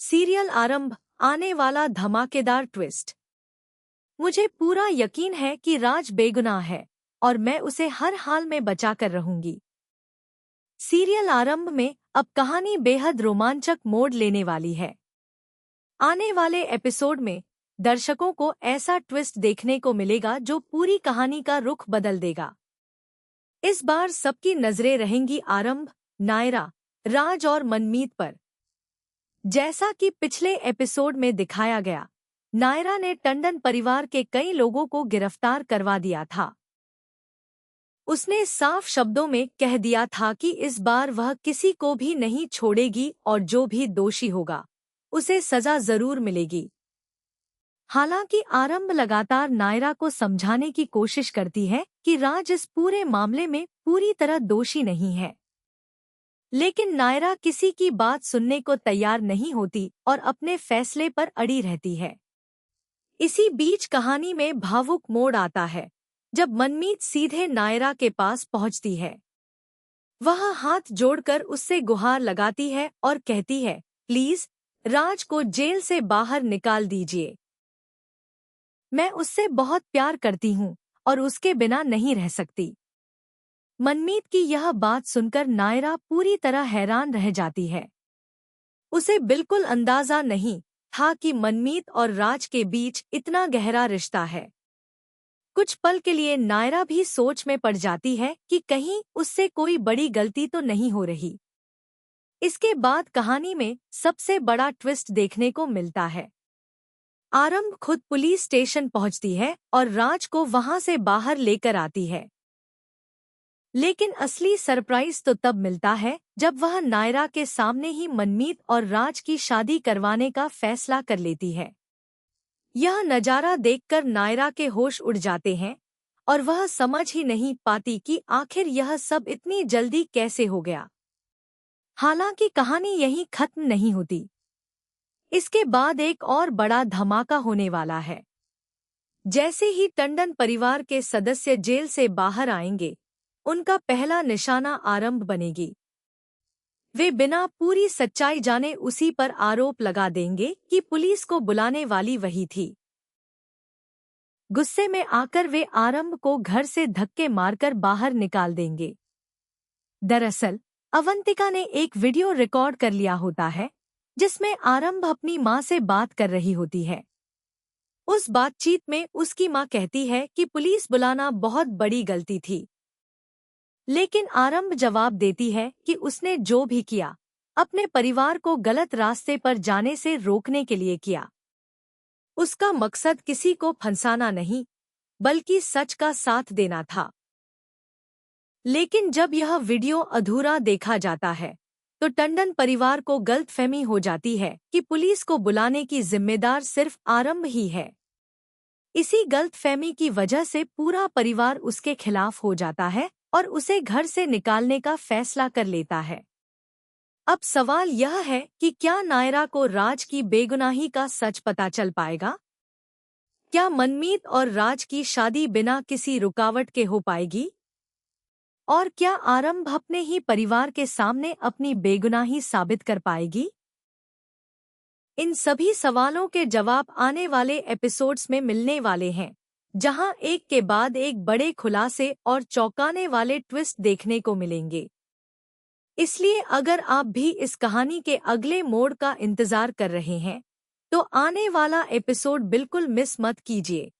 Serial आरंभ, आने वाला धमाकेदार ट्विस्ट। मुझे पूरा यकीन है कि राज बेगुनाह है और मैं उसे हर हाल में बचाकर रहूंगी। सीरियल आरंभ में अब कहानी बेहद रोमांचक मोड़ लेने वाली है। आने वाले एपिसोड में दर्शकों को ऐसा ट्विस्ट देखने को मिलेगा जो पूरी कहानी का रुख बदल देगा। इस बार सबकी नजरें रहेंगी आरंभ, नायरा, राज और मनमीत पर। जैसा कि पिछले एपिसोड में दिखाया गया, नायरा ने टंडन परिवार के कई लोगों को गिरफ्तार करवा दिया था। उसने साफ शब्दों में कह दिया था कि इस बार वह किसी को भी नहीं छोड़ेगी और जो भी दोषी होगा उसे सजा जरूर मिलेगी। हालांकि आरंभ लगातार नायरा को समझाने की कोशिश करती है कि राज इस पूरे मामले में पूरी तरह दोषी नहीं है, लेकिन नायरा किसी की बात सुनने को तैयार नहीं होती और अपने फैसले पर अड़ी रहती है। इसी बीच कहानी में भावुक मोड़ आता है जब मनमीत सीधे नायरा के पास पहुंचती है। वह हाथ जोड़कर उससे गुहार लगाती है और कहती है, प्लीज राज को जेल से बाहर निकाल दीजिए। मैं उससे बहुत प्यार करती हूँ और उसके बिना नहीं रह सकती। मनमीत की यह बात सुनकर नायरा पूरी तरह हैरान रह जाती है। उसे बिल्कुल अंदाजा नहीं था कि मनमीत और राज के बीच इतना गहरा रिश्ता है। कुछ पल के लिए नायरा भी सोच में पड़ जाती है कि कहीं उससे कोई बड़ी गलती तो नहीं हो रही। इसके बाद कहानी में सबसे बड़ा ट्विस्ट देखने को मिलता है। आरंभ खुद पुलिस स्टेशन पहुंचती है और राज को वहां से बाहर लेकर आती है। लेकिन असली सरप्राइज तो तब मिलता है जब वह नायरा के सामने ही मनमीत और राज की शादी करवाने का फैसला कर लेती है। यह नजारा देखकर नायरा के होश उड़ जाते हैं और वह समझ ही नहीं पाती कि आखिर यह सब इतनी जल्दी कैसे हो गया। हालांकि कहानी यहीं खत्म नहीं होती। इसके बाद एक और बड़ा धमाका होने वाला है। जैसे ही टंडन परिवार के सदस्य जेल से बाहर आएंगे, उनका पहला निशाना आरंभ बनेगी। वे बिना पूरी सच्चाई जाने उसी पर आरोप लगा देंगे कि पुलिस को बुलाने वाली वही थी। गुस्से में आकर वे आरंभ को घर से धक्के मारकर बाहर निकाल देंगे। दरअसल अवंतिका ने एक वीडियो रिकॉर्ड कर लिया होता है जिसमें आरंभ अपनी मां से बात कर रही होती है। उस बातचीत में उसकी मां कहती है कि पुलिस बुलाना बहुत बड़ी गलती थी, लेकिन आरंभ जवाब देती है कि उसने जो भी किया अपने परिवार को गलत रास्ते पर जाने से रोकने के लिए किया। उसका मकसद किसी को फंसाना नहीं बल्कि सच का साथ देना था। लेकिन जब यह वीडियो अधूरा देखा जाता है तो टंडन परिवार को गलतफहमी हो जाती है कि पुलिस को बुलाने की जिम्मेदार सिर्फ आरंभ ही है। इसी गलतफहमी की वजह से पूरा परिवार उसके खिलाफ हो जाता है और उसे घर से निकालने का फैसला कर लेता है। अब सवाल यह है कि क्या नायरा को राज की बेगुनाही का सच पता चल पाएगा? क्या मनमीत और राज की शादी बिना किसी रुकावट के हो पाएगी? और क्या आरंभ अपने ही परिवार के सामने अपनी बेगुनाही साबित कर पाएगी? इन सभी सवालों के जवाब आने वाले एपिसोड्स में मिलने वाले हैं, जहां एक के बाद एक बड़े खुलासे और चौंकाने वाले ट्विस्ट देखने को मिलेंगे। इसलिए अगर आप भी इस कहानी के अगले मोड़ का इंतजार कर रहे हैं, तो आने वाला एपिसोड बिल्कुल मिस मत कीजिए।